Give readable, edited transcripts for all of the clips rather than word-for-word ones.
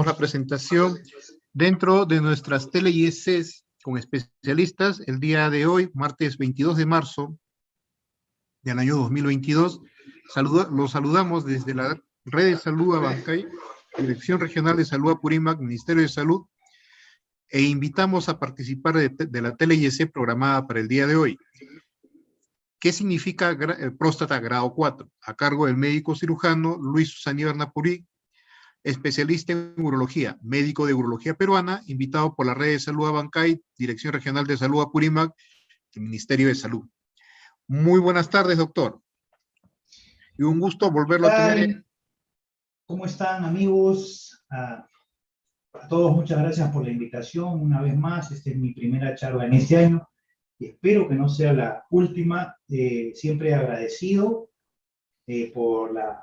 La presentación dentro de nuestras tele-IECs con especialistas el día de hoy, martes 22 de marzo del año 2022. Los saludamos desde la Red de Salud Abancay, Dirección Regional de Salud Apurímac, Ministerio de Salud, e invitamos a participar de la tele-IEC programada para el día de hoy. ¿Qué significa próstata grado 4? A cargo del médico cirujano Luis Susaníbar Napurí, especialista en urología, médico de urología peruana, invitado por la Red de Salud Abancay, Dirección Regional de Salud Apurímac, el Ministerio de Salud. Muy buenas tardes, doctor. Y un gusto volverlo a tener. ¿Cómo están, amigos? A todos, muchas gracias por la invitación. Una vez más, esta es mi primera charla en este año y espero que no sea la última. Siempre agradecido por la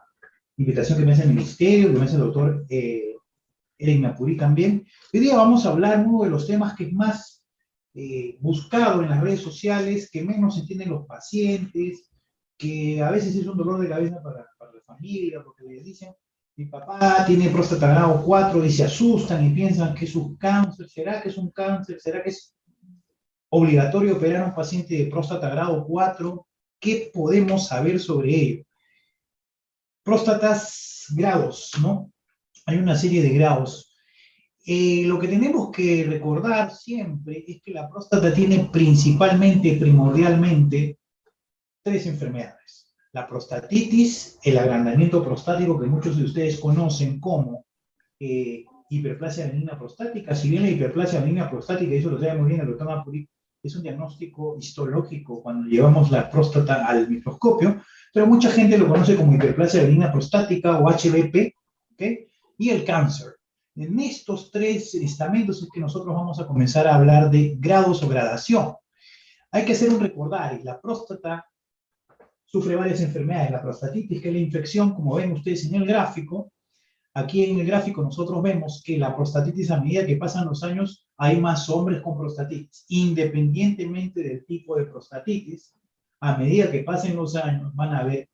invitación que me hace el Ministerio, que me hace el doctor Eric Napurí también. Hoy día vamos a hablar de uno de los temas que es más buscado en las redes sociales, que menos entienden los pacientes, que a veces es un dolor de cabeza para la familia, porque les dicen, mi papá tiene próstata grado 4 y se asustan y piensan que es un cáncer. ¿Será que es un cáncer? ¿Será que es obligatorio operar a un paciente de próstata grado 4? ¿Qué podemos saber sobre ello? Próstatas, grados, ¿no? Hay una serie de grados. Lo que tenemos que recordar siempre es que la próstata tiene principalmente, primordialmente, tres enfermedades. La prostatitis, el agrandamiento prostático, que muchos de ustedes conocen como hiperplasia benigna prostática. Si bien la hiperplasia benigna prostática, y eso lo sabe muy bien el doctor Napurí, es un diagnóstico histológico cuando llevamos la próstata al microscopio, pero mucha gente lo conoce como hiperplasia benigna prostática o HBP, ¿okay? Y el cáncer. En estos tres estamentos es que nosotros vamos a comenzar a hablar de grados o gradación. Hay que hacer un recordar, y la próstata sufre varias enfermedades. La prostatitis, que es la infección, como ven ustedes en el gráfico. Aquí en el gráfico nosotros vemos que la prostatitis, a medida que pasan los años, hay más hombres con prostatitis. Independientemente del tipo de prostatitis, a medida que pasen los años, van a haber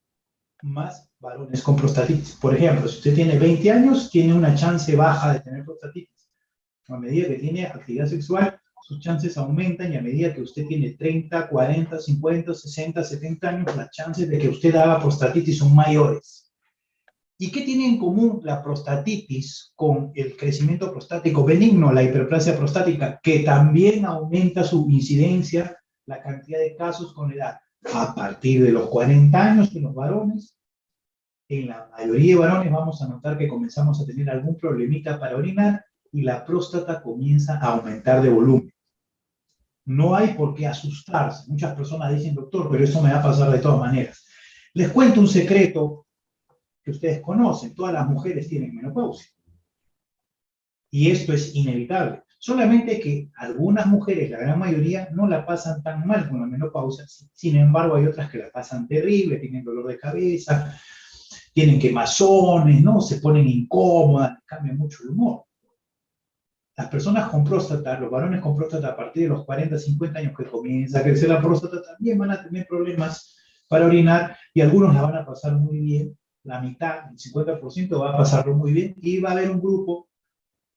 más varones con prostatitis. Por ejemplo, si usted tiene 20 años, tiene una chance baja de tener prostatitis. A medida que tiene actividad sexual, sus chances aumentan, y a medida que usted tiene 30, 40, 50, 60, 70 años, las chances de que usted haga prostatitis son mayores. ¿Y qué tiene en común la prostatitis con el crecimiento prostático benigno, la hiperplasia prostática, que también aumenta su incidencia, la cantidad de casos con la edad? A partir de los 40 años en los varones, en la mayoría de varones vamos a notar que comenzamos a tener algún problemita para orinar y la próstata comienza a aumentar de volumen. No hay por qué asustarse. Muchas personas dicen, doctor, pero eso me va a pasar de todas maneras. Les cuento un secreto que ustedes conocen. Todas las mujeres tienen menopausia. Y esto es inevitable. Solamente que algunas mujeres, la gran mayoría, no la pasan tan mal con la menopausia. Sin embargo, hay otras que la pasan terrible, tienen dolor de cabeza, tienen quemazones, ¿no? Se ponen incómodas, cambia mucho el humor. Las personas con próstata, los varones con próstata a partir de los 40, 50 años que comienza a crecer la próstata, también van a tener problemas para orinar, y algunos la van a pasar muy bien. La mitad, el 50% va a pasarlo muy bien, y va a haber un grupo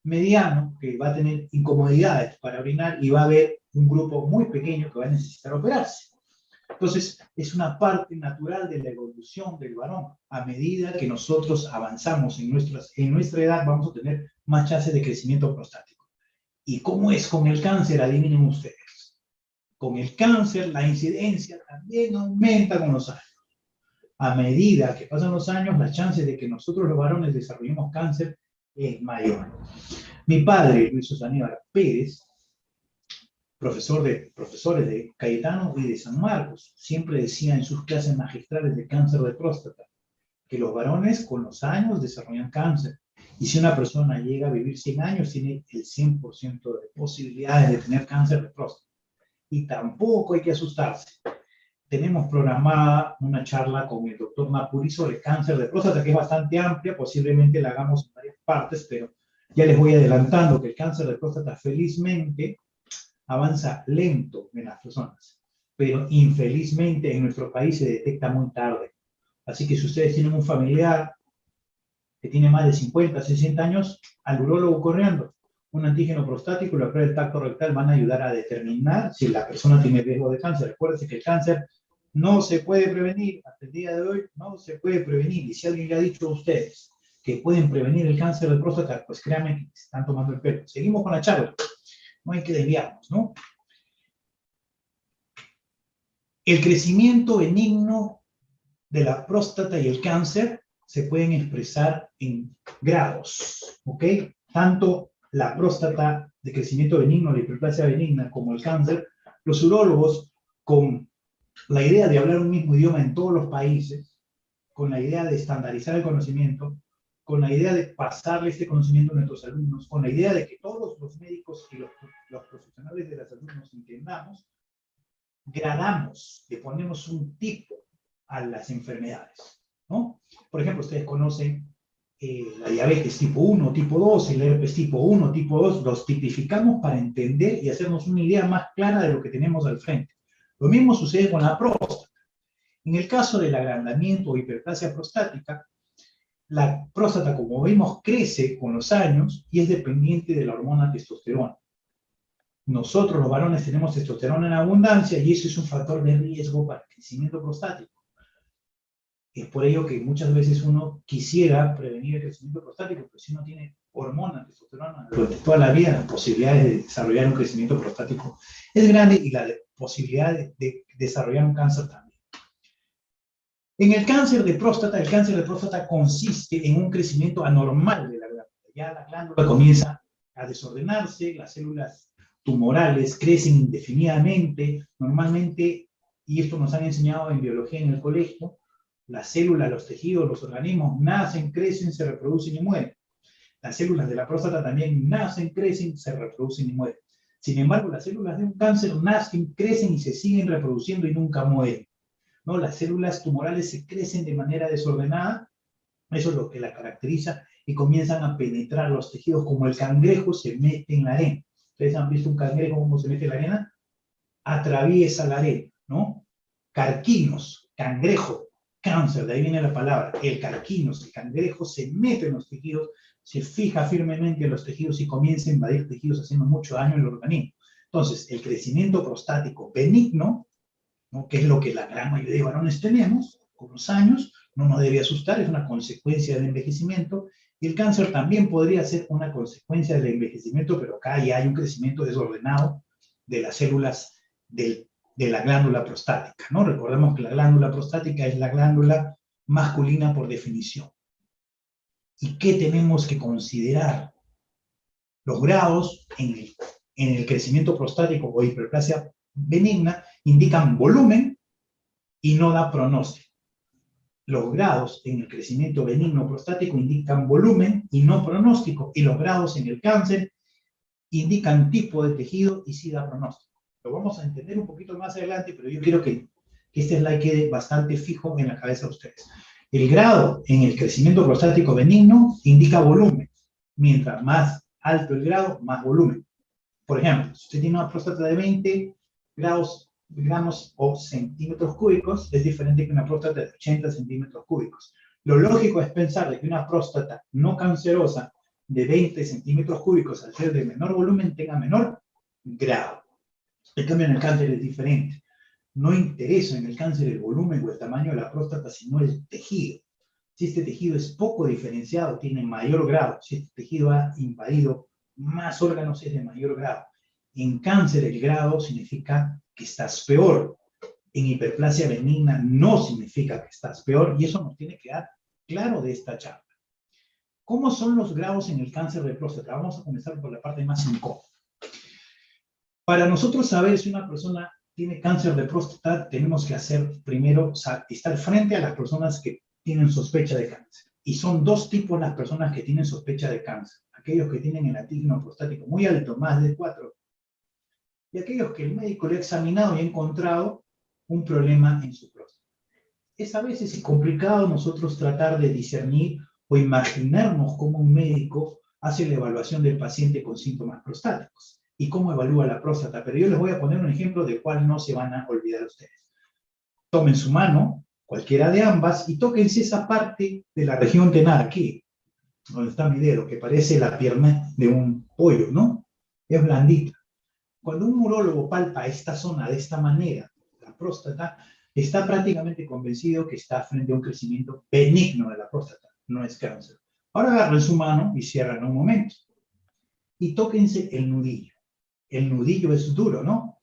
mediano que va a tener incomodidades para orinar, y va a haber un grupo muy pequeño que va a necesitar operarse. Entonces, es una parte natural de la evolución del varón. A medida que nosotros avanzamos en nuestra edad, vamos a tener más chances de crecimiento prostático. ¿Y cómo es con el cáncer? Adivinen ustedes. Con el cáncer, la incidencia también aumenta con los años. A medida que pasan los años, las chances de que nosotros los varones desarrollemos cáncer es mayor. Mi padre, Luis Susaníbar Pérez, profesores de Cayetano y de San Marcos, siempre decía en sus clases magistrales de cáncer de próstata que los varones con los años desarrollan cáncer. Y si una persona llega a vivir 100 años, tiene el 100% de posibilidades de tener cáncer de próstata. Y tampoco hay que asustarse. Tenemos programada una charla con el doctor Napurí sobre cáncer de próstata, que es bastante amplia, posiblemente la hagamos en varias partes, pero ya les voy adelantando que el cáncer de próstata, felizmente, avanza lento en las personas, pero infelizmente en nuestro país se detecta muy tarde. Así que si ustedes tienen un familiar que tiene más de 50, 60 años, al urólogo corriendo. Un antígeno prostático y la prueba del tacto rectal van a ayudar a determinar si la persona tiene riesgo de cáncer. Recuérdense que el cáncer no se puede prevenir, hasta el día de hoy no se puede prevenir. Y si alguien le ha dicho a ustedes que pueden prevenir el cáncer de próstata, pues créanme que se están tomando el pelo. Seguimos con la charla. No hay que desviarnos, ¿no? El crecimiento benigno de la próstata y el cáncer se pueden expresar en grados, ¿ok? Tanto la próstata de crecimiento benigno, la hiperplasia benigna, como el cáncer, los urólogos, con la idea de hablar un mismo idioma en todos los países, con la idea de estandarizar el conocimiento, con la idea de pasarle este conocimiento a nuestros alumnos, con la idea de que todos los médicos y los profesionales de la salud nos entendamos, gradamos, le ponemos un tipo a las enfermedades, ¿no? Por ejemplo, ustedes conocen la diabetes tipo 1, tipo 2, el herpes tipo 1, tipo 2, los tipificamos para entender y hacernos una idea más clara de lo que tenemos al frente. Lo mismo sucede con la próstata. En el caso del agrandamiento o hiperplasia prostática, la próstata, como vimos, crece con los años y es dependiente de la hormona testosterona. Nosotros los varones tenemos testosterona en abundancia y eso es un factor de riesgo para el crecimiento prostático. Es por ello que muchas veces uno quisiera prevenir el crecimiento prostático, pero si uno tiene hormona testosterona durante toda la vida, las posibilidades de desarrollar un crecimiento prostático es grande y la posibilidad de desarrollar un cáncer también. En el cáncer de próstata consiste en un crecimiento anormal de la glándula. Ya la glándula comienza a desordenarse, las células tumorales crecen indefinidamente, normalmente, y esto nos han enseñado en biología en el colegio, las células, los tejidos, los organismos nacen, crecen, se reproducen y mueren. Las células de la próstata también nacen, crecen, se reproducen y mueren. Sin embargo, las células de un cáncer nacen, crecen y se siguen reproduciendo y nunca mueren, ¿no? Las células tumorales se crecen de manera desordenada, eso es lo que la caracteriza, y comienzan a penetrar los tejidos como el cangrejo se mete en la arena. ¿Ustedes han visto un cangrejo cómo se mete en la arena? Atraviesa la arena, ¿no? Carquinos, cangrejo, cáncer, de ahí viene la palabra, el carquinos, el cangrejo se mete en los tejidos, se fija firmemente en los tejidos y comienza a invadir tejidos haciendo mucho daño al organismo. Entonces, el crecimiento prostático benigno, ¿no?, que es lo que la gran mayoría de varones tenemos con los años, no nos debe asustar, es una consecuencia del envejecimiento, y el cáncer también podría ser una consecuencia del envejecimiento, pero acá ya hay un crecimiento desordenado de las células de la glándula prostática, ¿no? Recordemos que la glándula prostática es la glándula masculina por definición. ¿Y qué tenemos que considerar? Los grados en el crecimiento prostático o hiperplasia benigna indican volumen y no da pronóstico. Los grados en el crecimiento benigno prostático indican volumen y no pronóstico, y los grados en el cáncer indican tipo de tejido y sí da pronóstico. Lo vamos a entender un poquito más adelante, pero yo quiero que este slide quede bastante fijo en la cabeza de ustedes. El grado en el crecimiento prostático benigno indica volumen. Mientras más alto el grado, más volumen. Por ejemplo, si usted tiene una próstata de 20 gramos o centímetros cúbicos, es diferente que una próstata de 80 centímetros cúbicos. Lo lógico es pensar de que una próstata no cancerosa de 20 centímetros cúbicos, al ser de menor volumen, tenga menor grado. En cambio, en el cáncer es diferente. No interesa en el cáncer el volumen o el tamaño de la próstata, sino el tejido. Si este tejido es poco diferenciado, tiene mayor grado. Si este tejido ha invadido más órganos, es de mayor grado. En cáncer, el grado significa que estás peor. En hiperplasia benigna no significa que estás peor, y eso nos tiene que dar claro de esta charla. ¿Cómo son los grados en el cáncer de próstata? Vamos a comenzar por la parte más incómoda. Para nosotros saber si una persona tiene cáncer de próstata, tenemos que hacer primero, estar frente a las personas que tienen sospecha de cáncer. Y son dos tipos las personas que tienen sospecha de cáncer. Aquellos que tienen el antígeno prostático muy alto, más de 4, y aquellos que el médico le ha examinado y ha encontrado un problema en su próstata. Es a veces complicado nosotros tratar de discernir o imaginarnos cómo un médico hace la evaluación del paciente con síntomas prostáticos y cómo evalúa la próstata, pero yo les voy a poner un ejemplo del cual no se van a olvidar ustedes. Tomen su mano, cualquiera de ambas, y tóquense esa parte de la región tenar aquí. donde está mi dedo, que parece la pierna de un pollo, ¿no? Es blandita. Cuando un urólogo palpa esta zona de esta manera, la próstata, está prácticamente convencido que está frente a un crecimiento benigno de la próstata, no es cáncer. Ahora agarren su mano y cierran un momento. Y tóquense el nudillo. El nudillo es duro, ¿no?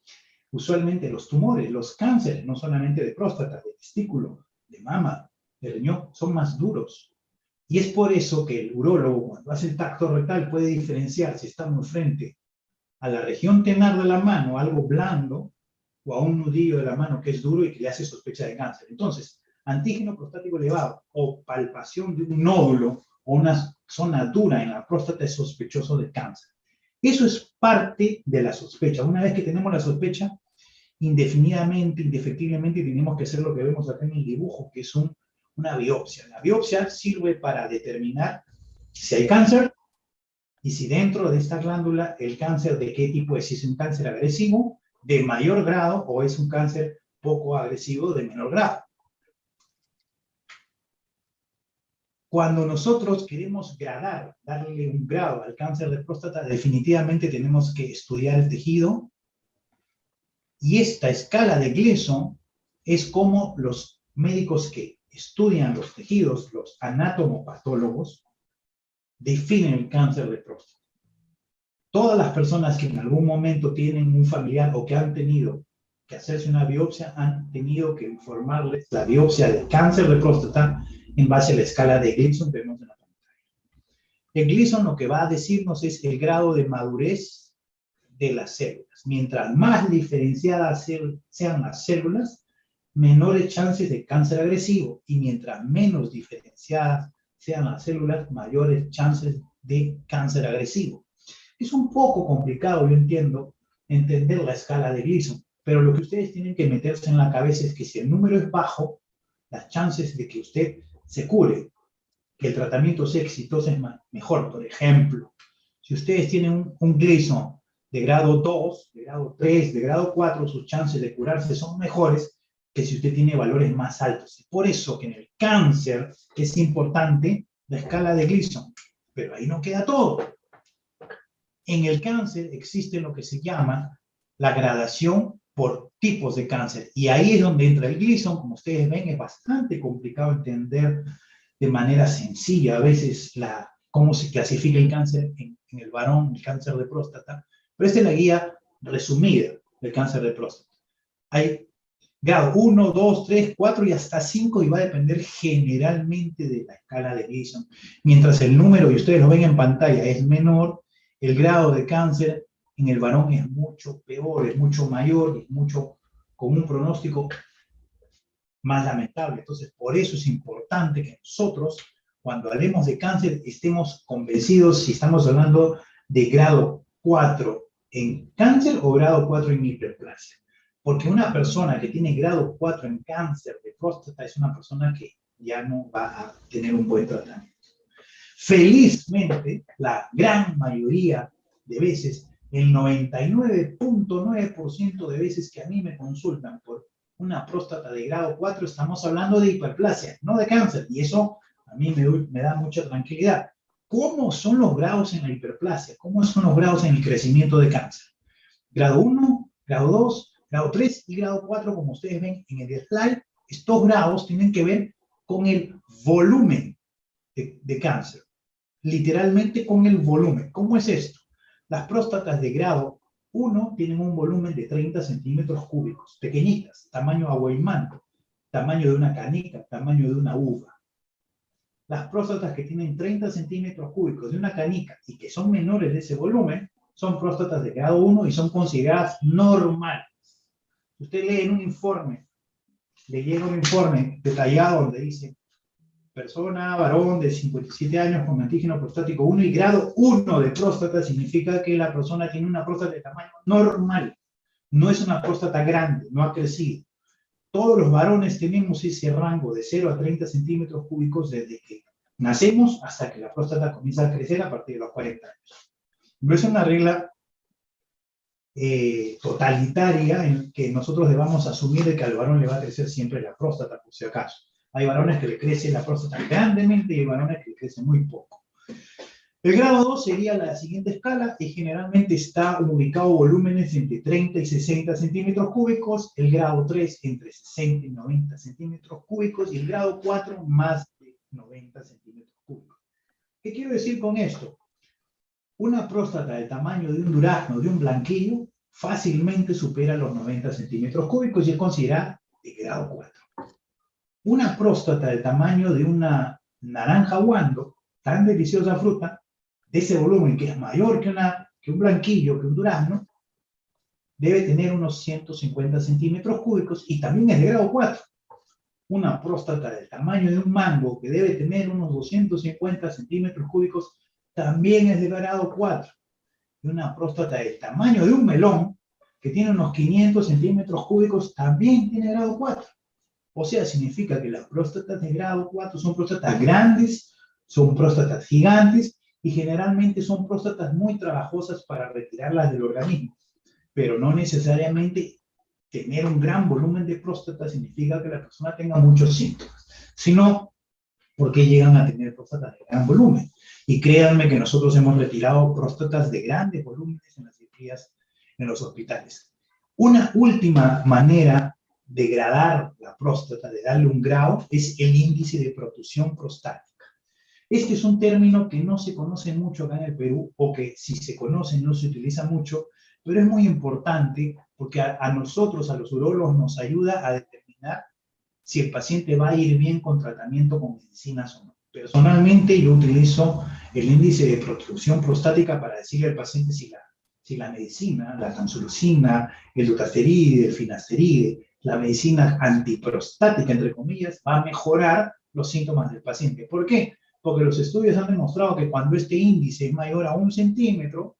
Usualmente los tumores, los cánceres, no solamente de próstata, de testículo, de mama, de riñón, son más duros. Y es por eso que el urólogo, cuando hace el tacto rectal, puede diferenciar si estamos frente a la región tenar de la mano, algo blando, o a un nudillo de la mano que es duro y que le hace sospecha de cáncer. Entonces, antígeno prostático elevado o palpación de un nódulo o una zona dura en la próstata es sospechoso de cáncer. Eso es parte de la sospecha. Una vez que tenemos la sospecha, indefinidamente, indefectiblemente, tenemos que hacer lo que vemos acá en el dibujo, que es una biopsia. La biopsia sirve para determinar si hay cáncer y si dentro de esta glándula el cáncer de qué tipo es, si es un cáncer agresivo de mayor grado o es un cáncer poco agresivo de menor grado. Cuando nosotros queremos gradar, darle un grado al cáncer de próstata, definitivamente tenemos que estudiar el tejido. Y esta escala de Gleason es como los médicos que estudian los tejidos, los anatomopatólogos, definen el cáncer de próstata. Todas las personas que en algún momento tienen un familiar o que han tenido que hacerse una biopsia han tenido que informarles la biopsia del cáncer de próstata en base a la escala de Gleason que vemos en la pantalla. El Gleason lo que va a decirnos es el grado de madurez de las células. Mientras más diferenciadas sean las células, menores chances de cáncer agresivo. Y mientras menos diferenciadas sean las células, mayores chances de cáncer agresivo. Es un poco complicado, yo entiendo, entender la escala de Gleason, pero lo que ustedes tienen que meterse en la cabeza es que si el número es bajo, las chances de que usted se cure, que el tratamiento sea exitoso es mejor. Por ejemplo, si ustedes tienen un Gleason de grado 2, de grado 3, de grado 4, sus chances de curarse son mejores que si usted tiene valores más altos. Por eso que en el cáncer es importante la escala de Gleason, pero ahí no queda todo. En el cáncer existe lo que se llama la gradación por tipos de cáncer, y ahí es donde entra el Gleason. Como ustedes ven, es bastante complicado entender de manera sencilla a veces cómo se clasifica el cáncer en el varón, el cáncer de próstata, pero esta es la guía resumida del cáncer de próstata. Hay grado 1, 2, 3, 4 y hasta 5, y va a depender generalmente de la escala de Gleason. Mientras el número, y ustedes lo ven en pantalla, es menor, el grado de cáncer en el varón es mucho peor, es mucho mayor, es mucho con un pronóstico más lamentable. Entonces, por eso es importante que nosotros, cuando hablemos de cáncer, estemos convencidos si estamos hablando de grado 4 en cáncer o grado 4 en hiperplasia. Porque una persona que tiene grado 4 en cáncer de próstata es una persona que ya no va a tener un buen tratamiento. Felizmente, la gran mayoría de veces, el 99.9% de veces que a mí me consultan por una próstata de grado 4, estamos hablando de hiperplasia, no de cáncer, y eso a mí me da mucha tranquilidad. ¿Cómo son los grados en la hiperplasia? ¿Cómo son los grados en el crecimiento de cáncer? Grado 1, grado 2, grado 3 y grado 4, como ustedes ven en el slide, estos grados tienen que ver con el volumen de cáncer. Literalmente con el volumen. ¿Cómo es esto? Las próstatas de grado 1 tienen un volumen de 30 centímetros cúbicos, pequeñitas, tamaño aguaimán, tamaño de una canica, tamaño de una uva. Las próstatas que tienen 30 centímetros cúbicos de una canica y que son menores de ese volumen, son próstatas de grado 1 y son consideradas normales. Usted lee en un informe, le llega un informe detallado donde dice persona, varón de 57 años con antígeno prostático 1 y grado 1 de próstata, significa que la persona tiene una próstata de tamaño normal. No es una próstata grande, no ha crecido. Todos los varones tenemos ese rango de 0 a 30 centímetros cúbicos desde que nacemos hasta que la próstata comienza a crecer a partir de los 40 años. No es una regla totalitaria en que nosotros debamos asumir de que al varón le va a crecer siempre la próstata, por si acaso. Hay varones que le crece la próstata grandemente y hay varones que le crece muy poco. El grado 2 sería la siguiente escala y generalmente está ubicado volúmenes entre 30 y 60 centímetros cúbicos, el grado 3 entre 60 y 90 centímetros cúbicos y el grado 4 más de 90 centímetros cúbicos. ¿Qué quiero decir con esto? Una próstata del tamaño de un durazno, de un blanquillo, fácilmente supera los 90 centímetros cúbicos y es considerada de grado 4. Una próstata del tamaño de una naranja guando, tan deliciosa fruta, de ese volumen que es mayor que un blanquillo, que un durazno, debe tener unos 150 centímetros cúbicos y también es de grado 4. Una próstata del tamaño de un mango que debe tener unos 250 centímetros cúbicos también es de grado 4. Y una próstata del tamaño de un melón que tiene unos 500 centímetros cúbicos también tiene grado 4. O sea, significa que las próstatas de grado 4 son próstatas grandes, son próstatas gigantes, y generalmente son próstatas muy trabajosas para retirarlas del organismo, pero no necesariamente tener un gran volumen de próstata significa que la persona tenga muchos síntomas, sino porque llegan a tener próstatas de gran volumen. Y créanme que nosotros hemos retirado próstatas de grandes volúmenes en las cirugías en los hospitales. Una última manera de gradar la próstata, de darle un grado, es el índice de protrusión prostática. Este es un término que no se conoce mucho acá en el Perú, o que si se conoce no se utiliza mucho, pero es muy importante porque a nosotros, a los urólogos, nos ayuda a determinar si el paciente va a ir bien con tratamiento con medicinas o no. Personalmente yo utilizo el índice de protrusión prostática para decirle al paciente si la medicina, la tamsulusina, el dutasteride, el finasteride, la medicina antiprostática, entre comillas, va a mejorar los síntomas del paciente. ¿Por qué? Porque los estudios han demostrado que cuando este índice es mayor a 1 centímetro,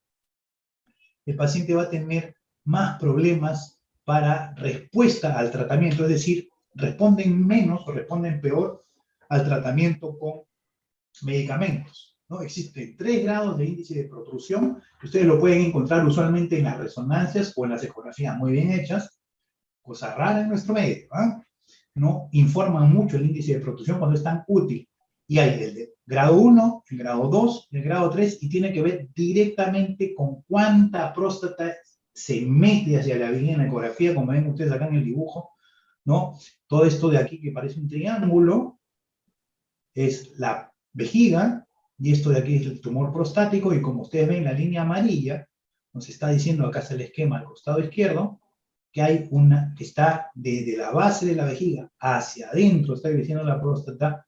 el paciente va a tener más problemas para respuesta al tratamiento, es decir, responden menos o responden peor al tratamiento con medicamentos, ¿no? Existen 3 grados de índice de protrusión, que ustedes lo pueden encontrar usualmente en las resonancias o en las ecografías muy bien hechas, cosa rara en nuestro medio, ¿eh? No informan mucho el índice de protrusión cuando es tan útil. Y hay el de grado 1, el grado 2, el grado 3, y tiene que ver directamente con cuánta próstata se mete hacia la vejiga en la ecografía, como ven ustedes acá en el dibujo, ¿no? Todo esto de aquí que parece un triángulo es la vejiga, y esto de aquí es el tumor prostático, y como ustedes ven, la línea amarilla nos está diciendo, acá está el esquema al costado izquierdo, que hay una, que está desde la base de la vejiga hacia adentro, está creciendo la próstata,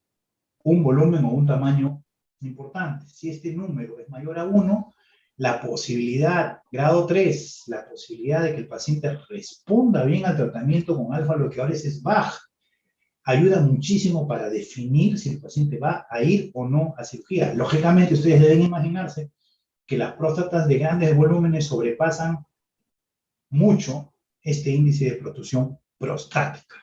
un volumen o un tamaño importante. Si este número es mayor a 1, la posibilidad, grado 3, la posibilidad de que el paciente responda bien al tratamiento con alfa-bloqueadores es baja. Ayuda muchísimo para definir si el paciente va a ir o no a cirugía. Lógicamente, ustedes deben imaginarse que las próstatas de grandes volúmenes sobrepasan mucho este índice de protrusión prostática.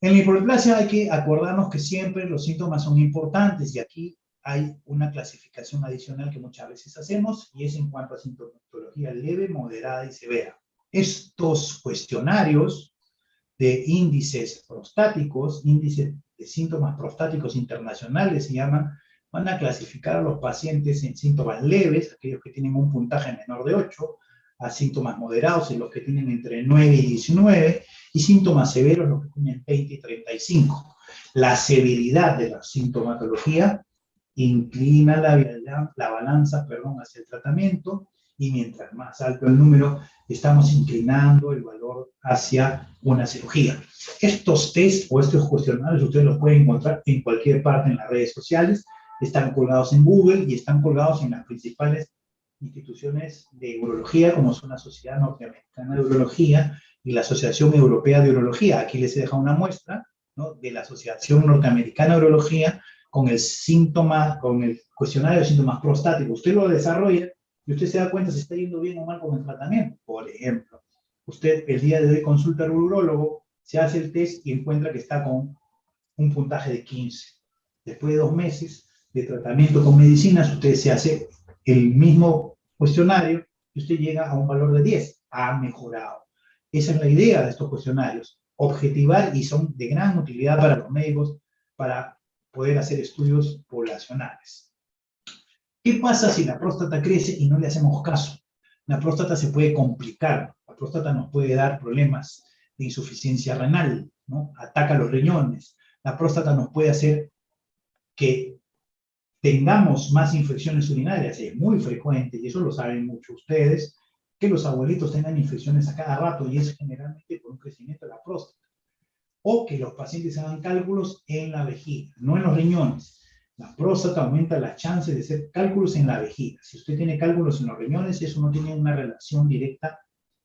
En la hiperplasia hay que acordarnos que siempre los síntomas son importantes, y aquí hay una clasificación adicional que muchas veces hacemos, y es en cuanto a sintomatología leve, moderada y severa. Estos cuestionarios de índices prostáticos, índices de síntomas prostáticos internacionales se llaman, van a clasificar a los pacientes en síntomas leves, aquellos que tienen un puntaje menor de 8, a síntomas moderados, en los que tienen entre 9 y 19, y síntomas severos, los que tienen 20 y 35. La severidad de la sintomatología inclina la balanza hacia el tratamiento, y mientras más alto el número, estamos inclinando el valor hacia una cirugía. Estos test o estos cuestionarios ustedes los pueden encontrar en cualquier parte en las redes sociales, están colgados en Google y están colgados en las principales instituciones de urología, como son la Sociedad Norteamericana de Urología y la Asociación Europea de Urología. Aquí les he dejado una muestra, ¿no?, de la Asociación Norteamericana de Urología con el cuestionario de síntomas prostáticos. Usted lo desarrolla y usted se da cuenta si está yendo bien o mal con el tratamiento. Por ejemplo, usted el día de hoy consulta al urólogo, se hace el test y encuentra que está con un puntaje de 15. Después de 2 meses de tratamiento con medicinas, usted se hace el mismo cuestionario y usted llega a un valor de 10. Ha mejorado. Esa es la idea de estos cuestionarios, objetivar, y son de gran utilidad para los médicos para poder hacer estudios poblacionales. ¿Qué pasa si la próstata crece y no le hacemos caso? La próstata se puede complicar, la próstata nos puede dar problemas de insuficiencia renal, ¿no? Ataca los riñones, la próstata nos puede hacer que tengamos más infecciones urinarias. Es muy frecuente, y eso lo saben mucho ustedes, que los abuelitos tengan infecciones a cada rato, y es generalmente por un crecimiento de la próstata. O que los pacientes hagan cálculos en la vejiga, no en los riñones. La próstata aumenta las chances de hacer cálculos en la vejiga. Si usted tiene cálculos en los riñones, eso no tiene una relación directa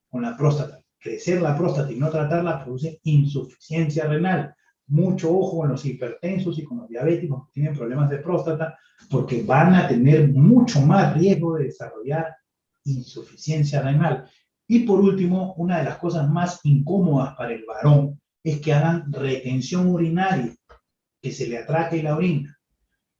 con la próstata. Crecer la próstata y no tratarla produce insuficiencia renal. Mucho ojo con los hipertensos y con los diabéticos que tienen problemas de próstata, porque van a tener mucho más riesgo de desarrollar insuficiencia renal. Y por último, una de las cosas más incómodas para el varón es que hagan retención urinaria, que se le atraque la orina.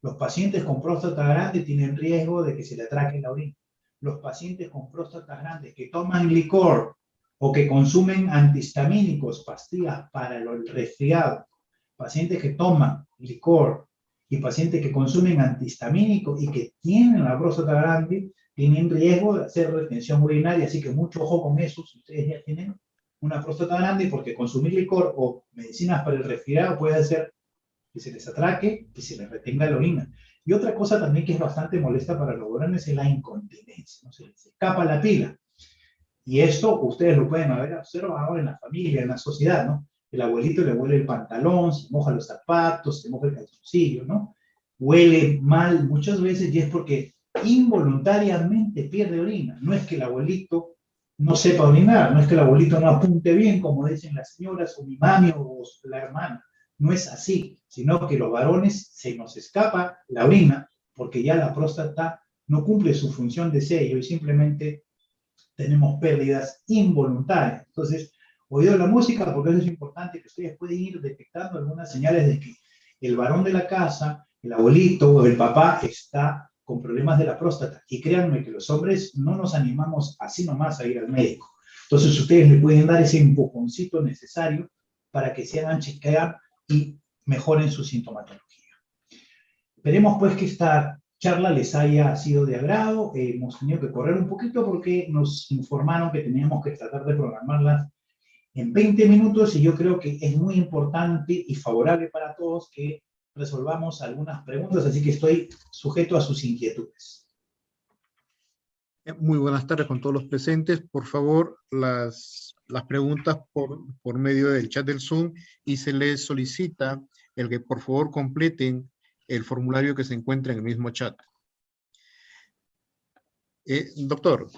Los pacientes con próstata grande tienen riesgo de que se le atraque la orina. Los pacientes con próstatas grandes que toman licor o que consumen antihistamínicos, pastillas para el resfriado, pacientes que toman licor y pacientes que consumen antihistamínicos y que tienen la próstata grande, tienen riesgo de hacer retención urinaria. Así que mucho ojo con eso si ustedes ya tienen una próstata grande, porque consumir licor o medicinas para el resfriado puede hacer que se les atraque, que se les retenga la orina. Y otra cosa también que es bastante molesta para los varones es la incontinencia, ¿no? Se les escapa la pila. Y esto ustedes lo pueden haber observado en la familia, en la sociedad, ¿no? El abuelito le huele el pantalón, se moja los zapatos, se moja el calzoncillo, ¿no? Huele mal muchas veces y es porque involuntariamente pierde orina. No es que el abuelito no sepa orinar, no es que el abuelito no apunte bien, como dicen las señoras, o mi mami o la hermana. No es así, sino que los varones se nos escapa la orina porque ya la próstata no cumple su función de sello y simplemente tenemos pérdidas involuntarias. Entonces, oído la música, porque eso es importante, que ustedes pueden ir detectando algunas señales de que el varón de la casa, el abuelito o el papá está con problemas de la próstata. Y créanme que los hombres no nos animamos así nomás a ir al médico. Entonces, ustedes le pueden dar ese empujoncito necesario para que se hagan chequear y mejoren su sintomatología. Esperemos pues que esta charla les haya sido de agrado. Hemos tenido que correr un poquito porque nos informaron que teníamos que tratar de programarla en 20 minutos y yo creo que es muy importante y favorable para todos que resolvamos algunas preguntas, así que estoy sujeto a sus inquietudes. Muy buenas tardes con todos los presentes. Por favor, las preguntas por medio del chat del Zoom, y se les solicita el que por favor completen el formulario que se encuentra en el mismo chat. Doctor,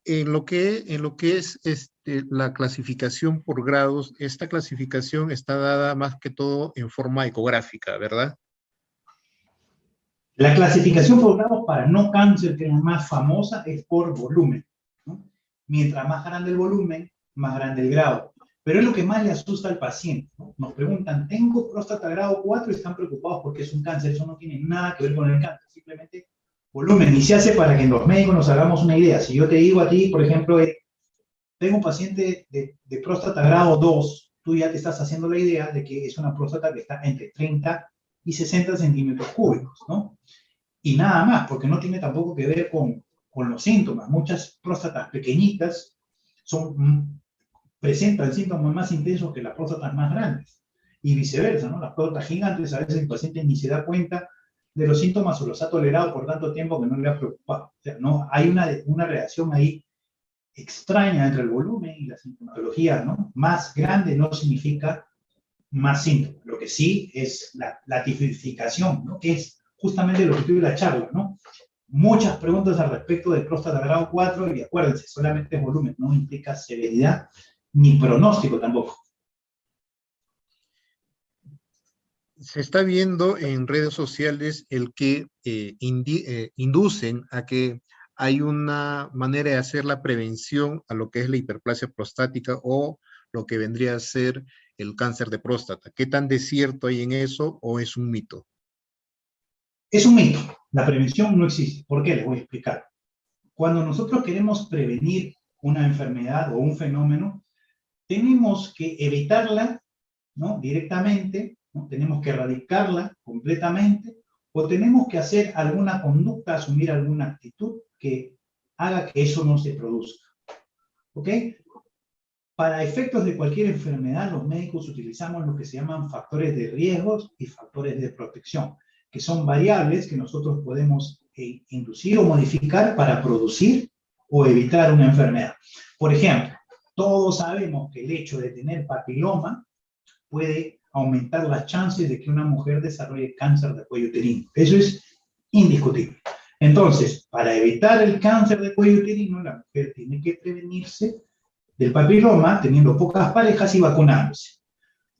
en lo que es la clasificación por grados, esta clasificación está dada más que todo en forma ecográfica, ¿verdad? La clasificación por grados para no cáncer, que es la más famosa, es por volumen, ¿no? Mientras más grande el volumen, más grande el grado. Pero es lo que más le asusta al paciente, ¿no? Nos preguntan, ¿tengo próstata grado 4? Y están preocupados porque es un cáncer. Eso no tiene nada que ver con el cáncer, simplemente volumen. Y se hace para que los médicos nos hagamos una idea. Si yo te digo a ti, por ejemplo, tengo un paciente de próstata grado 2, tú ya te estás haciendo la idea de que es una próstata que está entre 30 y 60 centímetros cúbicos, ¿no? Y nada más, porque no tiene tampoco que ver con los síntomas. Muchas próstatas pequeñitas presentan síntomas más intensos que las próstatas más grandes. Y viceversa, ¿no? Las próstatas gigantes, a veces el paciente ni se da cuenta de los síntomas o los ha tolerado por tanto tiempo que no le ha preocupado. O sea, no, hay una relación ahí extraña entre el volumen y la sintomatología, ¿no? Más grande no significa más síntomas. Lo que sí es la tipificación, ¿no? Que es justamente lo que tuve la charla, ¿no? Muchas preguntas al respecto de próstata grado 4 y acuérdense, solamente es volumen, no implica severidad ni pronóstico tampoco. Se está viendo en redes sociales el que inducen a que hay una manera de hacer la prevención a lo que es la hiperplasia prostática o lo que vendría a ser el cáncer de próstata. ¿Qué tan de cierto hay en eso o es un mito? Es un mito. La prevención no existe. ¿Por qué? Les voy a explicar. Cuando nosotros queremos prevenir una enfermedad o un fenómeno, tenemos que evitarla, ¿no? Directamente ¿no? Tenemos que erradicarla completamente, o tenemos que hacer alguna conducta, asumir alguna actitud que haga que eso no se produzca. ¿Ok? Para efectos de cualquier enfermedad, los médicos utilizamos lo que se llaman factores de riesgos y factores de protección, que son variables que nosotros podemos inducir o modificar para producir o evitar una enfermedad. Por ejemplo, todos sabemos que el hecho de tener papiloma puede aumentar las chances de que una mujer desarrolle cáncer de cuello uterino. Eso es indiscutible. Entonces, para evitar el cáncer de cuello uterino, la mujer tiene que prevenirse del papiloma teniendo pocas parejas y vacunándose.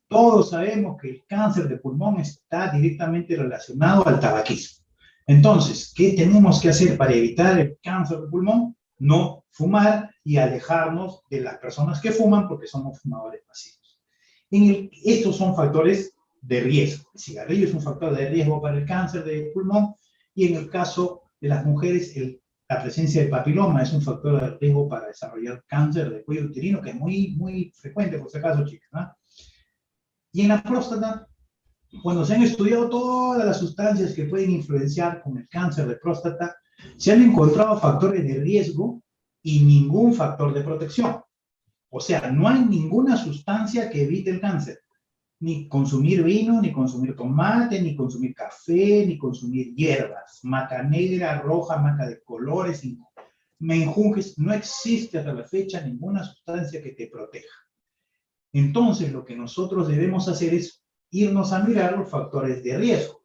Todos sabemos que el cáncer de pulmón está directamente relacionado al tabaquismo. Entonces, ¿qué tenemos que hacer para evitar el cáncer de pulmón? No fumar y alejarnos de las personas que fuman porque somos fumadores pasivos. Estos son factores de riesgo. El cigarrillo es un factor de riesgo para el cáncer de pulmón, y en el caso de las mujeres, la presencia de papiloma es un factor de riesgo para desarrollar cáncer de cuello uterino, que es muy frecuente, por si acaso, chicas, ¿no? Y en la próstata, cuando se han estudiado todas las sustancias que pueden influenciar con el cáncer de próstata, se han encontrado factores de riesgo y ningún factor de protección. O sea, no hay ninguna sustancia que evite el cáncer. Ni consumir vino, ni consumir tomate, ni consumir café, ni consumir hierbas. Maca negra, roja, maca de colores, menjunjes. No existe hasta la fecha ninguna sustancia que te proteja. Entonces, lo que nosotros debemos hacer es irnos a mirar los factores de riesgo.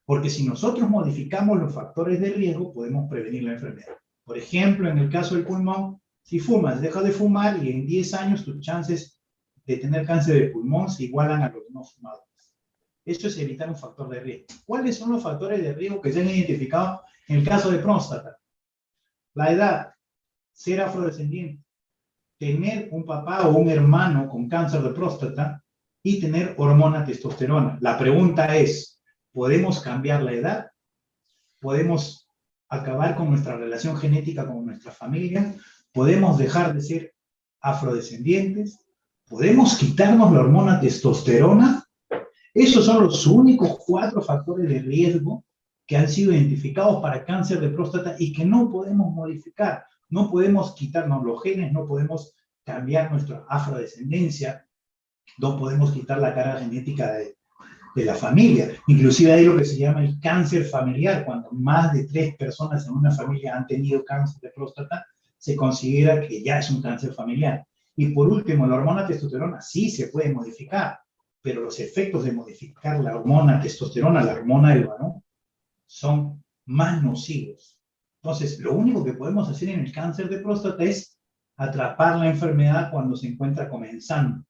Porque si nosotros modificamos los factores de riesgo, podemos prevenir la enfermedad. Por ejemplo, en el caso del pulmón, si fumas, deja de fumar y en 10 años tus chances de tener cáncer de pulmón se igualan a los no fumadores. Esto es evitar un factor de riesgo. ¿Cuáles son los factores de riesgo que se han identificado en el caso de próstata? La edad, ser afrodescendiente, tener un papá o un hermano con cáncer de próstata y tener hormona testosterona. La pregunta es, ¿podemos cambiar la edad? ¿Podemos acabar con nuestra relación genética con nuestra familia? ¿Podemos dejar de ser afrodescendientes? ¿Podemos quitarnos la hormona testosterona? Esos son los únicos 4 factores de riesgo que han sido identificados para cáncer de próstata y que no podemos modificar. No podemos quitarnos los genes, no podemos cambiar nuestra afrodescendencia, no podemos quitar la carga genética de la familia. Inclusive hay lo que se llama el cáncer familiar. Cuando más de 3 personas en una familia han tenido cáncer de próstata, se considera que ya es un cáncer familiar. Y por último, la hormona testosterona sí se puede modificar, pero los efectos de modificar la hormona testosterona, la hormona del varón, son más nocivos. Entonces, lo único que podemos hacer en el cáncer de próstata es atrapar la enfermedad cuando se encuentra comenzando,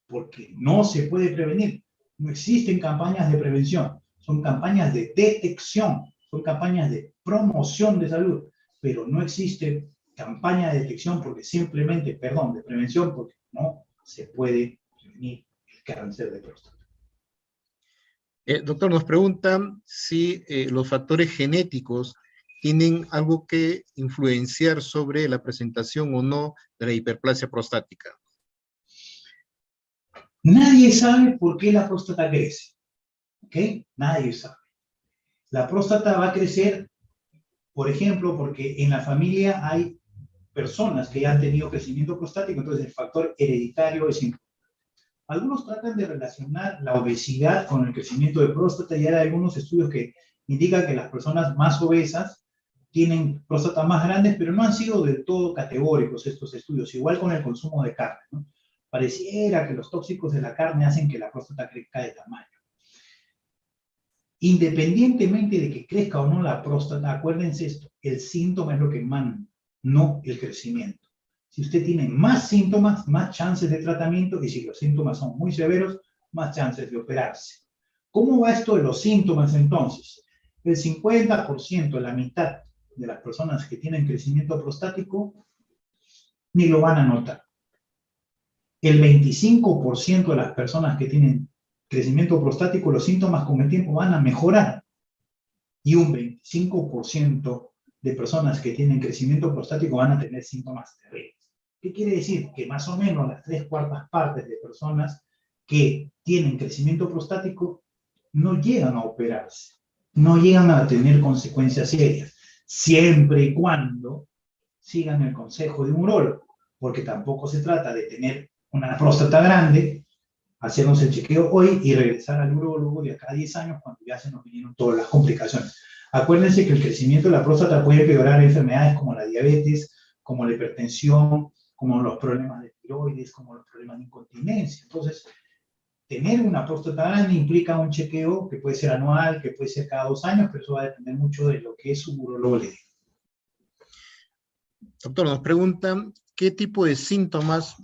porque no se puede prevenir. No existen campañas de prevención, son campañas de detección, son campañas de promoción de salud, pero no existe campaña de detección porque simplemente, de prevención, porque no se puede prevenir el cáncer de próstata. Doctor, nos preguntan si los factores genéticos tienen algo que influenciar sobre la presentación o no de la hiperplasia prostática. Nadie sabe por qué la próstata crece, ¿ok? Nadie sabe. La próstata va a crecer, por ejemplo, porque en la familia hay personas que ya han tenido crecimiento prostático, entonces el factor hereditario es importante. Algunos tratan de relacionar la obesidad con el crecimiento de próstata, y hay algunos estudios que indican que las personas más obesas tienen próstatas más grandes, pero no han sido del todo categóricos estos estudios, igual con el consumo de carne, ¿no? Pareciera que los tóxicos de la carne hacen que la próstata crezca de tamaño. Independientemente de que crezca o no la próstata, acuérdense esto, el síntoma es lo que manda, no el crecimiento. Si usted tiene más síntomas, más chances de tratamiento, y si los síntomas son muy severos, más chances de operarse. ¿Cómo va esto de los síntomas entonces? El 50%, la mitad de las personas que tienen crecimiento prostático, ni lo van a notar. El 25% de las personas que tienen crecimiento prostático, los síntomas con el tiempo van a mejorar. Y un 25% de personas que tienen crecimiento prostático van a tener síntomas terribles. ¿Qué quiere decir? Que más o menos las 3/4 partes de personas que tienen crecimiento prostático no llegan a operarse, no llegan a tener consecuencias serias, siempre y cuando sigan el consejo de un urólogo, porque tampoco se trata de tener una próstata grande, hacernos el chequeo hoy y regresar al urólogo de acá a 10 años cuando ya se nos vinieron todas las complicaciones. Acuérdense que el crecimiento de la próstata puede empeorar enfermedades como la diabetes, como la hipertensión, como los problemas de tiroides, como los problemas de incontinencia. Entonces, tener una próstata grande implica un chequeo que puede ser anual, que puede ser cada 2 años, pero eso va a depender mucho de lo que su urólogo le diga. Doctor, nos preguntan qué tipo de síntomas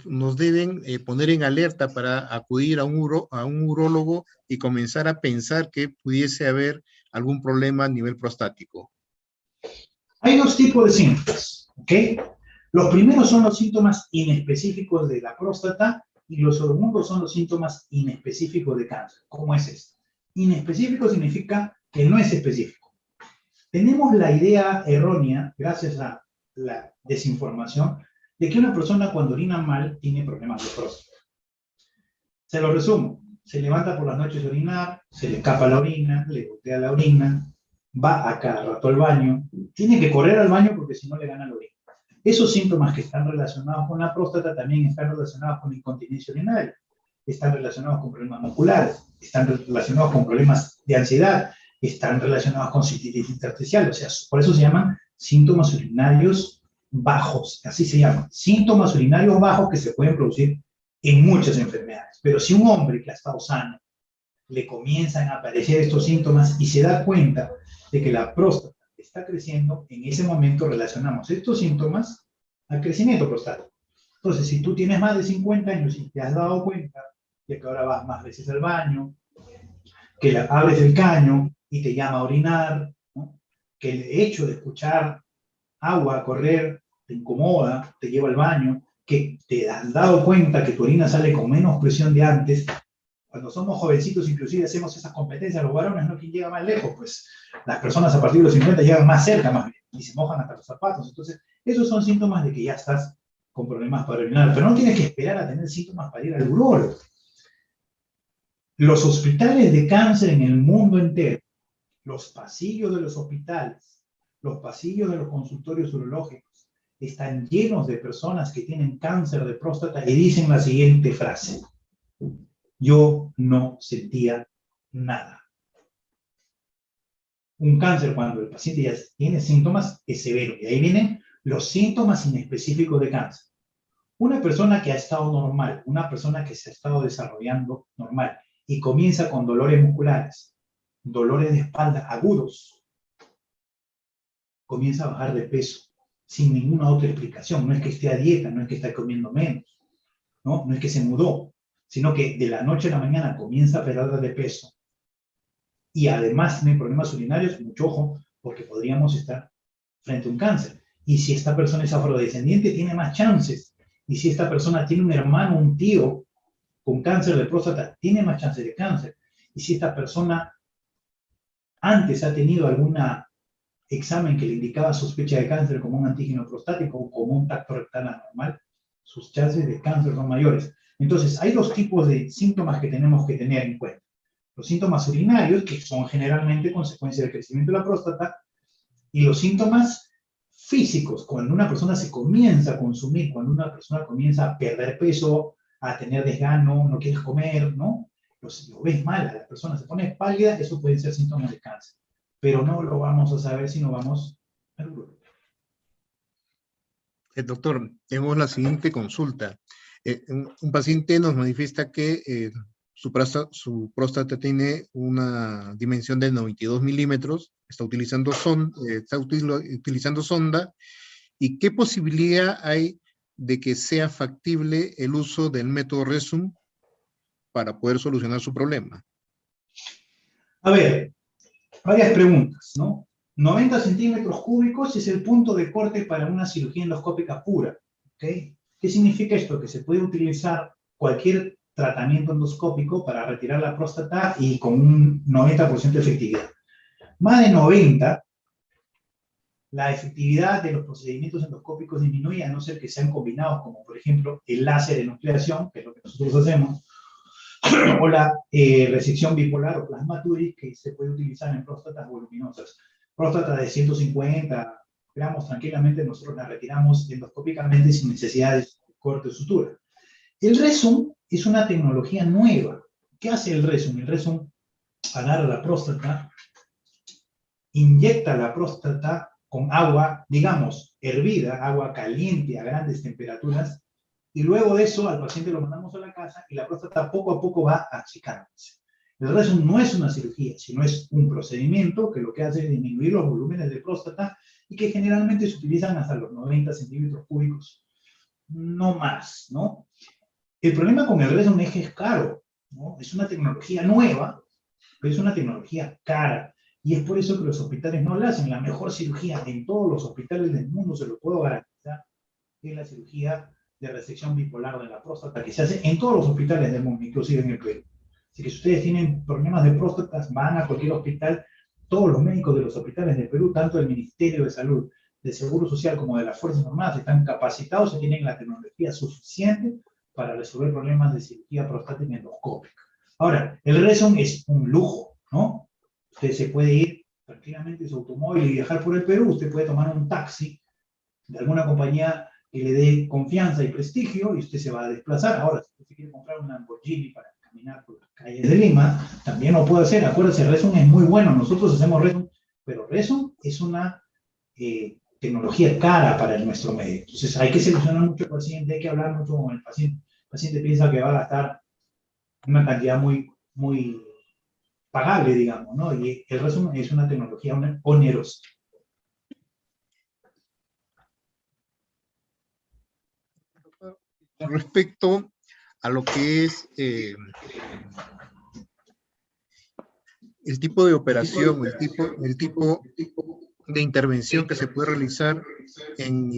nos deben poner en alerta para acudir a un urólogo y comenzar a pensar que pudiese haber algún problema a nivel prostático. Hay 2 tipos de síntomas, ¿ok? Los primeros son los síntomas inespecíficos de la próstata y los segundos son los síntomas inespecíficos de cáncer. ¿Cómo es esto? Inespecífico significa que no es específico. Tenemos la idea errónea, gracias a la desinformación, de que una persona cuando orina mal tiene problemas de próstata. Se lo resumo. Se levanta por las noches a orinar, se le escapa la orina, le gotea la orina, va a cada rato al baño, tiene que correr al baño porque si no le gana la orina. Esos síntomas que están relacionados con la próstata también están relacionados con la incontinencia urinaria, están relacionados con problemas musculares, están relacionados con problemas de ansiedad, están relacionados con cistitis intersticial, o sea, por eso se llaman síntomas urinarios bajos, así se llaman, síntomas urinarios bajos que se pueden producir en muchas enfermedades. Pero si un hombre que ha estado sano le comienzan a aparecer estos síntomas y se da cuenta de que la próstata está creciendo, en ese momento relacionamos estos síntomas al crecimiento prostático. Entonces, si tú tienes más de 50 años y te has dado cuenta de que ahora vas más veces al baño, que abres el caño y te llama a orinar, ¿no? Que el hecho de escuchar agua correr te incomoda, te lleva al baño, que te has dado cuenta que tu orina sale con menos presión de antes. Cuando somos jovencitos, inclusive hacemos esas competencias, los varones, ¿no? ¿Quién llega más lejos? Pues las personas a partir de los 50 llegan más cerca, más bien, y se mojan hasta los zapatos. Entonces, esos son síntomas de que ya estás con problemas para orinar, pero no tienes que esperar a tener síntomas para ir al urólogo. Los hospitales de cáncer en el mundo entero, los pasillos de los hospitales, los pasillos de los consultorios urológicos, están llenos de personas que tienen cáncer de próstata y dicen la siguiente frase: yo no sentía nada. Un cáncer, cuando el paciente ya tiene síntomas, es severo. Y ahí vienen los síntomas inespecíficos de cáncer. Una persona que ha estado normal, una persona que se ha estado desarrollando normal y comienza con dolores musculares, dolores de espalda agudos, comienza a bajar de peso sin ninguna otra explicación. No es que esté a dieta, no es que esté comiendo menos, no es que se mudó, sino que de la noche a la mañana comienza a perder de peso. Y además tiene problemas urinarios, mucho ojo, porque podríamos estar frente a un cáncer. Y si esta persona es afrodescendiente, tiene más chances. Y si esta persona tiene un hermano, un tío con cáncer de próstata, tiene más chances de cáncer. Y si esta persona antes ha tenido algún examen que le indicaba sospecha de cáncer como un antígeno prostático o como un tacto rectal anormal, sus chances de cáncer son mayores. Entonces, hay 2 tipos de síntomas que tenemos que tener en cuenta. Los síntomas urinarios, que son generalmente consecuencia del crecimiento de la próstata, y los síntomas físicos, cuando una persona se comienza a consumir, cuando una persona comienza a perder peso, a tener desgano, no quieres comer, ¿no? Lo ves mal, la persona se pone pálida, eso pueden ser síntomas de cáncer. Pero no lo vamos a saber si no vamos al urólogo. Doctor, tenemos la siguiente consulta. Un paciente nos manifiesta que su próstata tiene una dimensión de 92 milímetros, está utilizando sonda, ¿y qué posibilidad hay de que sea factible el uso del método Rezum para poder solucionar su problema? A ver, varias preguntas, ¿no? 90 centímetros cúbicos es el punto de corte para una cirugía endoscópica pura, ¿ok? ¿Qué significa esto? Que se puede utilizar cualquier tratamiento endoscópico para retirar la próstata y con un 90% de efectividad. Más de 90, la efectividad de los procedimientos endoscópicos disminuye a no ser que sean combinados, como por ejemplo el láser de nucleación, que es lo que nosotros hacemos, o la resección bipolar o plasma Turing, que se puede utilizar en próstatas voluminosas. Próstata de 150 gramos tranquilamente, nosotros la retiramos endoscópicamente sin necesidad de corte o sutura. El Rezum es una tecnología nueva. ¿Qué hace el Rezum? El Rezum agarra la próstata, inyecta la próstata con agua, digamos, hervida, agua caliente a grandes temperaturas, y luego de eso al paciente lo mandamos a la casa y la próstata poco a poco va achicándose. El Rezum no es una cirugía, sino es un procedimiento que lo que hace es disminuir los volúmenes de próstata y que generalmente se utilizan hasta los 90 centímetros cúbicos, no más, ¿no? El problema con el Rezum es que es caro, ¿no? Es una tecnología nueva, pero es una tecnología cara. Y es por eso que los hospitales no la hacen. La mejor cirugía en todos los hospitales del mundo, se lo puedo garantizar, es la cirugía de resección bipolar de la próstata, que se hace en todos los hospitales del mundo, inclusive en el Perú. Así que si ustedes tienen problemas de próstata, van a cualquier hospital. Todos los médicos de los hospitales del Perú, tanto del Ministerio de Salud, del Seguro Social, como de las Fuerzas Armadas, están capacitados y tienen la tecnología suficiente para resolver problemas de cirugía prostática endoscópica. Ahora, el Rezum es un lujo, ¿no? Usted se puede ir tranquilamente en su automóvil y viajar por el Perú, usted puede tomar un taxi de alguna compañía que le dé confianza y prestigio y usted se va a desplazar. Ahora, si usted quiere comprar un Lamborghini para caminar por las calles de Lima, también lo puede hacer. Acuérdese, Rezum es muy bueno, nosotros hacemos Rezum, pero Rezum es una tecnología cara para nuestro medio. Entonces hay que seleccionar mucho al paciente, hay que hablar mucho con el paciente. El paciente piensa que va a gastar una cantidad muy pagable, digamos, ¿no? Y el Rezum es una tecnología onerosa. Con respecto a lo que es el tipo de operación, el tipo de intervención que se puede realizar en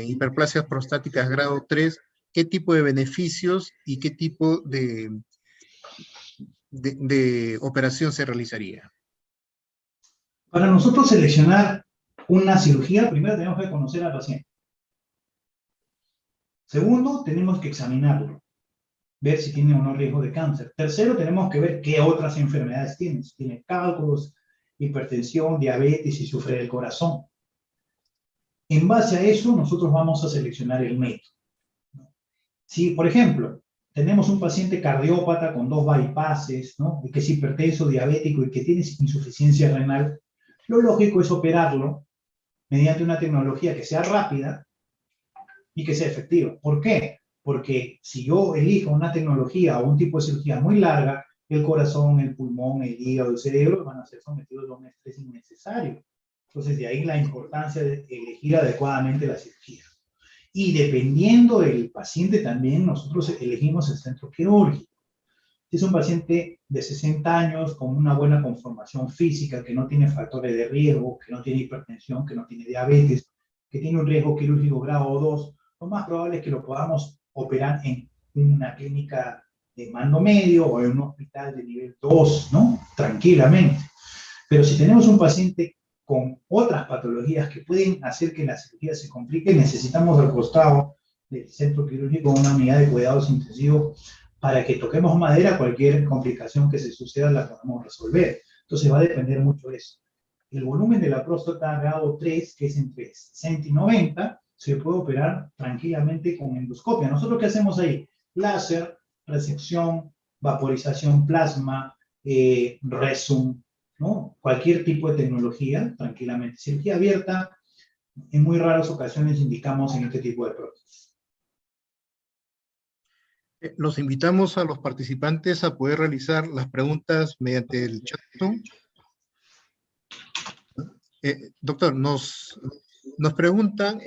hiperplasias prostáticas grado 3, qué tipo de beneficios y qué tipo de operación se realizaría. Para nosotros seleccionar una cirugía, primero tenemos que conocer al paciente. Segundo, tenemos que examinarlo, ver si tiene o no riesgo de cáncer. Tercero, tenemos que ver qué otras enfermedades tiene, si tiene cálculos, hipertensión, diabetes, si sufre del corazón. En base a eso, nosotros vamos a seleccionar el método. Si, por ejemplo, tenemos un paciente cardiópata con 2 bypasses, ¿no? Y que es hipertenso, diabético y que tiene insuficiencia renal, lo lógico es operarlo mediante una tecnología que sea rápida y que sea efectiva. ¿Por qué? Porque si yo elijo una tecnología o un tipo de cirugía muy larga, el corazón, el pulmón, el hígado, el cerebro van a ser sometidos a un estrés innecesario. Entonces, de ahí la importancia de elegir adecuadamente la cirugía. Y dependiendo del paciente también, nosotros elegimos el centro quirúrgico. Si es un paciente de 60 años con una buena conformación física, que no tiene factores de riesgo, que no tiene hipertensión, que no tiene diabetes, que tiene un riesgo quirúrgico grado 2, lo más probable es que lo podamos operar en una clínica de mando medio o en un hospital de nivel 2, ¿no? Tranquilamente. Pero si tenemos un paciente con otras patologías que pueden hacer que la cirugía se complique, necesitamos al costado del centro quirúrgico una unidad de cuidados intensivos para que toquemos madera, cualquier complicación que se suceda la podamos resolver. Entonces va a depender mucho de eso. El volumen de la próstata grado 3, que es entre 60 y 90, se puede operar tranquilamente con endoscopia. ¿Nosotros qué hacemos ahí? Láser, resección, vaporización plasma, Rezum, ¿no? Cualquier tipo de tecnología, tranquilamente. Cirugía abierta, en muy raras ocasiones indicamos en este tipo de prótesis. Los invitamos a los participantes a poder realizar las preguntas mediante el chat. Doctor, nos preguntan,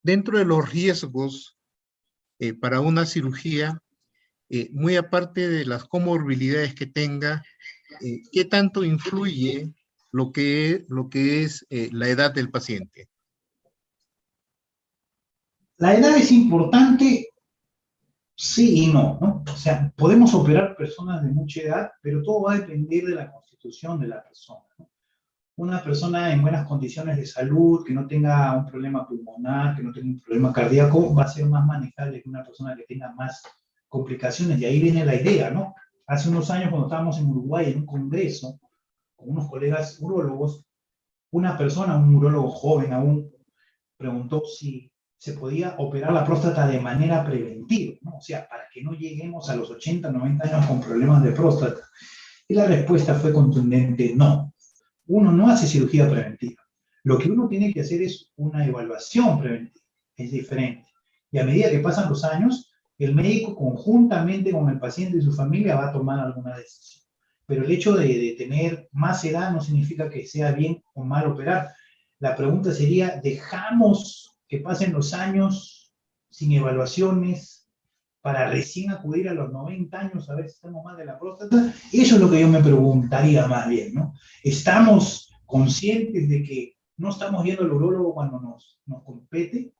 dentro de los riesgos para una cirugía, muy aparte de las comorbilidades que tenga, ¿qué tanto influye lo que es la edad del paciente? La edad es importante, sí y no, ¿no? O sea, podemos operar personas de mucha edad, pero todo va a depender de la constitución de la persona, ¿no? una persona en buenas condiciones de salud, que no tenga un problema pulmonar, que no tenga un problema cardíaco, va a ser más manejable que una persona que tenga más complicaciones. Y ahí viene la idea, ¿no? Hace unos años, cuando estábamos en Uruguay en un congreso, con unos colegas urólogos, una persona, un urólogo joven aún, preguntó si se podía operar la próstata de manera preventiva, ¿no? O sea, para que no lleguemos a los 80, 90 años con problemas de próstata. Y la respuesta fue contundente, no. Uno no hace cirugía preventiva. Lo que uno tiene que hacer es una evaluación preventiva. Es diferente. Y a medida que pasan los años, el médico conjuntamente con el paciente y su familia va a tomar alguna decisión. Pero el hecho de tener más edad no significa que sea bien o mal operar. La pregunta sería, ¿dejamos que pasen los años sin evaluaciones para recién acudir a los 90 años a ver si estamos mal de la próstata? Eso es lo que yo me preguntaría más bien, ¿no? ¿Estamos conscientes de que no estamos viendo al urólogo cuando nos compete?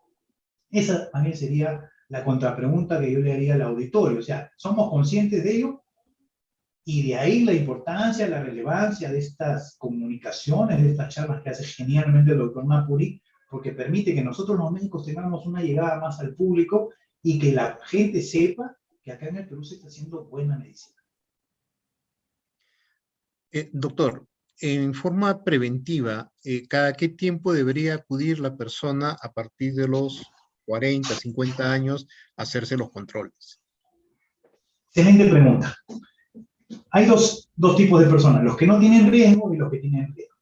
Esa también sería la contrapregunta que yo le haría al auditorio. O sea, ¿somos conscientes de ello? Y de ahí la importancia, la relevancia de estas comunicaciones, de estas charlas que hace genialmente el doctor Napuri, porque permite que nosotros los médicos tengamos una llegada más al público y que la gente sepa que acá en el Perú se está haciendo buena medicina. Doctor, en forma preventiva, ¿cada qué tiempo debería acudir la persona a partir de los 40, 50 años a hacerse los controles? Excelente pregunta. Hay dos tipos de personas, los que no tienen riesgo y los que tienen riesgo.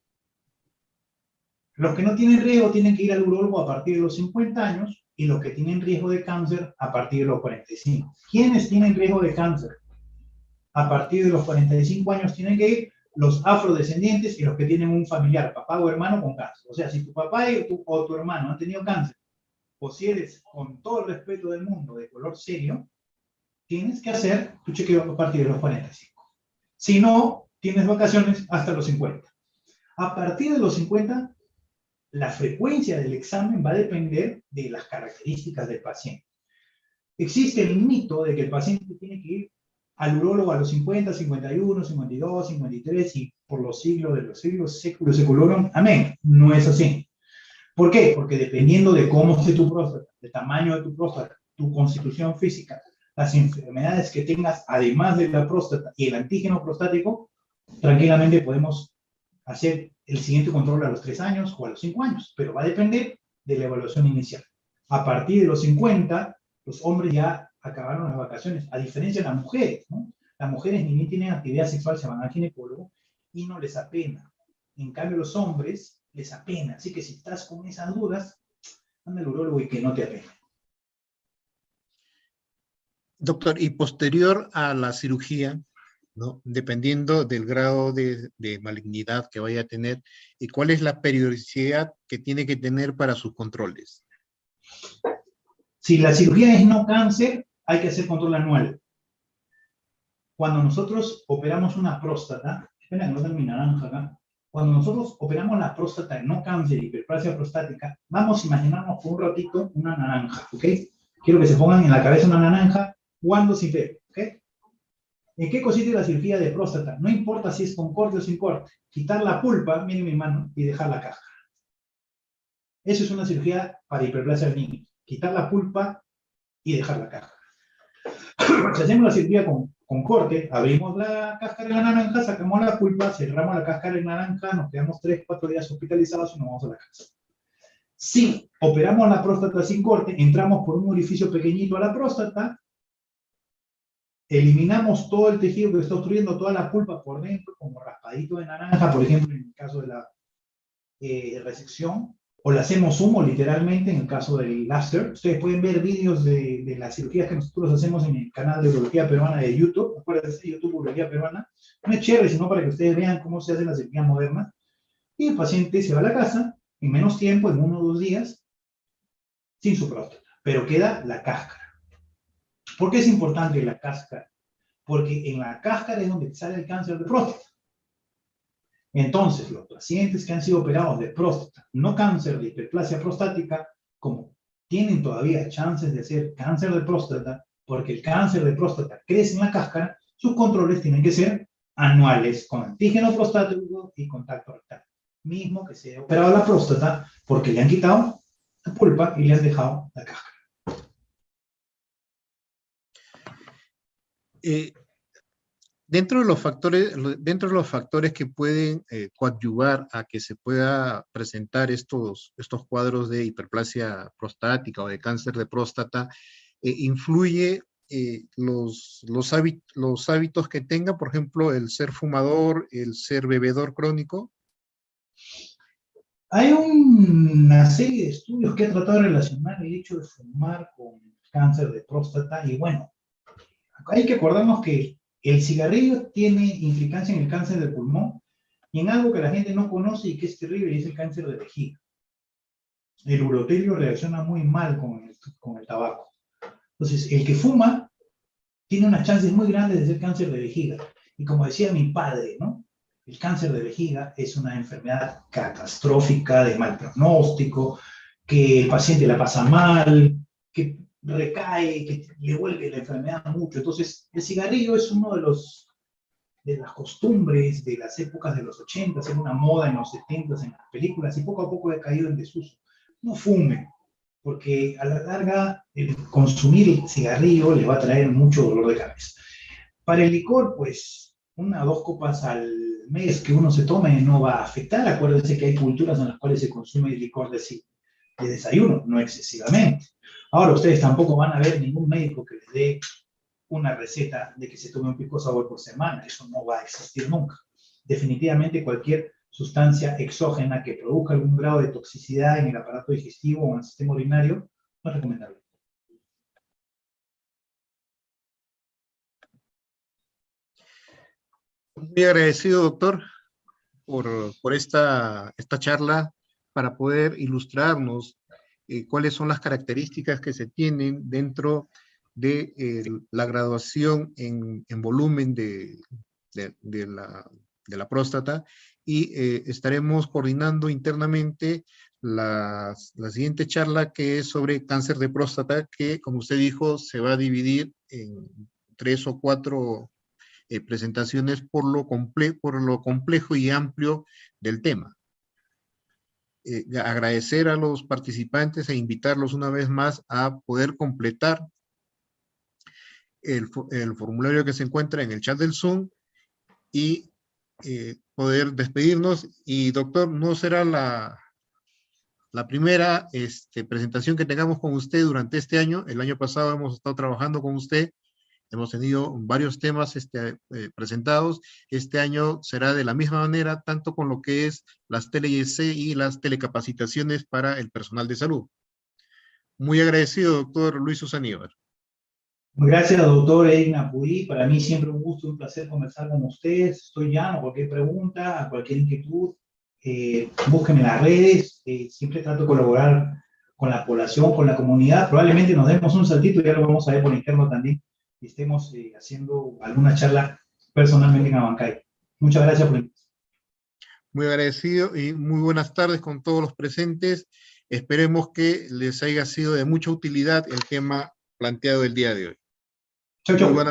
Los que no tienen riesgo tienen que ir al urólogo a partir de los 50 años y los que tienen riesgo de cáncer a partir de los 45. ¿Quiénes tienen riesgo de cáncer? A partir de los 45 años tienen que ir los afrodescendientes y los que tienen un familiar, papá o hermano con cáncer. O sea, si tu papá o tu hermano han tenido cáncer, o si eres, con todo el respeto del mundo, de color serio, tienes que hacer tu chequeo a partir de los 45. Si no, tienes vacaciones hasta los 50. A partir de los 50, la frecuencia del examen va a depender de las características del paciente. Existe el mito de que el paciente tiene que ir al urólogo a los 50, 51, 52, 53 y por los siglos de los siglos, séculos seculorum, amén. No es así. ¿Por qué? Porque dependiendo de cómo esté tu próstata, del tamaño de tu próstata, tu constitución física, las enfermedades que tengas, además de la próstata y el antígeno prostático, tranquilamente podemos hacer el siguiente control a los 3 años o a los 5 años, pero va a depender de la evaluación inicial. A partir de los 50, los hombres ya acabaron las vacaciones, a diferencia de las mujeres, ¿no? Las mujeres ni bien tienen actividad sexual, se van al ginecólogo y no les apena. En cambio, los hombres les apena. Así que si estás con esas dudas, anda al urólogo y que no te apena. Doctor, y posterior a la cirugía, ¿no? Dependiendo del grado de malignidad que vaya a tener, ¿y cuál es la periodicidad que tiene que tener para sus controles? Si la cirugía es no cáncer, hay que hacer control anual. Cuando nosotros operamos una próstata, espera que no tengo mi naranja acá. Cuando nosotros operamos la próstata en no cáncer, hiperplasia prostática, vamos a imaginarnos por un ratito una naranja, ¿ok? Quiero que se pongan en la cabeza una naranja cuando se opere, ¿ok? ¿En qué consiste la cirugía de próstata? No importa si es con corte o sin corte. Quitar la pulpa, miren mi mano, y dejar la cáscara. Eso es una cirugía para hiperplasia del niño. Quitar la pulpa y dejar la cáscara. Si hacemos la cirugía con corte, abrimos la cáscara de la naranja, sacamos la pulpa, cerramos la cáscara de naranja, nos quedamos 3, 4 días hospitalizados y nos vamos a la casa. Si operamos la próstata sin corte, entramos por un orificio pequeñito a la próstata, eliminamos todo el tejido que está obstruyendo, toda la pulpa por dentro, como raspadito de naranja, por ejemplo, en el caso de la resección, o la hacemos humo, literalmente, en el caso del láser. Ustedes pueden ver vídeos de las cirugías que nosotros hacemos en el canal de Urología Peruana de YouTube. Acuérdense, YouTube Urología Peruana. No es chévere, sino para que ustedes vean cómo se hacen las cirugías modernas. Y el paciente se va a la casa en menos tiempo, en 1 o 2 días, sin su próstata. Pero queda la cáscara. ¿Por qué es importante la cáscara? Porque en la cáscara es donde sale el cáncer de próstata. Entonces, los pacientes que han sido operados de próstata, no cáncer de hiperplasia prostática, como tienen todavía chances de hacer cáncer de próstata, porque el cáncer de próstata crece en la cáscara, sus controles tienen que ser anuales, con antígeno prostático y contacto rectal. mismo que se ha operado la próstata porque le han quitado la pulpa y le han dejado la cáscara. Dentro de los factores que pueden coadyuvar a que se pueda presentar estos cuadros de hiperplasia prostática o de cáncer de próstata, influye los hábitos que tenga, por ejemplo, el ser fumador, el ser bebedor crónico. Hay una serie de estudios que ha tratado de relacionar el hecho de fumar con cáncer de próstata y bueno, hay que acordarnos que el cigarrillo tiene implicancia en el cáncer del pulmón y en algo que la gente no conoce y que es terrible, y es el cáncer de vejiga. El urotelio reacciona muy mal con el tabaco. Entonces, el que fuma tiene unas chances muy grandes de ser cáncer de vejiga. Y como decía mi padre, ¿no? El cáncer de vejiga es una enfermedad catastrófica, de mal pronóstico, que el paciente la pasa mal, que recae, que le vuelve la enfermedad mucho. Entonces, el cigarrillo es uno de las costumbres de las épocas de los 80, era una moda en los 70, en las películas, y poco a poco ha caído en desuso. No fumen, porque a la larga el consumir el cigarrillo le va a traer mucho dolor de cabeza. Para el licor, pues, 1 o 2 copas al mes que uno se tome no va a afectar. Acuérdense que hay culturas en las cuales se consume el licor de desayuno, no excesivamente. Ahora, ustedes tampoco van a ver ningún médico que les dé una receta de que se tome un pisco sour por semana. Eso no va a existir nunca. Definitivamente cualquier sustancia exógena que produzca algún grado de toxicidad en el aparato digestivo o en el sistema urinario no es recomendable. Muy agradecido, doctor, por esta charla para poder ilustrarnos cuáles son las características que se tienen dentro de la graduación en volumen de la próstata y estaremos coordinando internamente la siguiente charla que es sobre cáncer de próstata que, como usted dijo, se va a dividir en 3 o 4 presentaciones por lo complejo y amplio del tema. Agradecer a los participantes e invitarlos una vez más a poder completar el formulario que se encuentra en el chat del Zoom y poder despedirnos. Y doctor, no será la primera presentación que tengamos con usted durante este año. El año pasado hemos estado trabajando con usted. Hemos tenido varios temas presentados. Este año será de la misma manera, tanto con lo que es las tele-IC y las telecapacitaciones para el personal de salud. Muy agradecido, doctor Luis Usaníbar. Gracias, doctor Egna Purí. Para mí siempre un gusto y un placer conversar con ustedes. Estoy llano a cualquier pregunta, a cualquier inquietud. Búsquenme en las redes. Siempre trato de colaborar con la población, con la comunidad. Probablemente nos demos un saltito, ya lo vamos a ver por interno también, y estemos haciendo alguna charla personalmente en Abancay. Muchas gracias por la invitación. Muy agradecido y muy buenas tardes con todos los presentes. Esperemos que les haya sido de mucha utilidad el tema planteado el día de hoy. Chau, chau. Muy buenas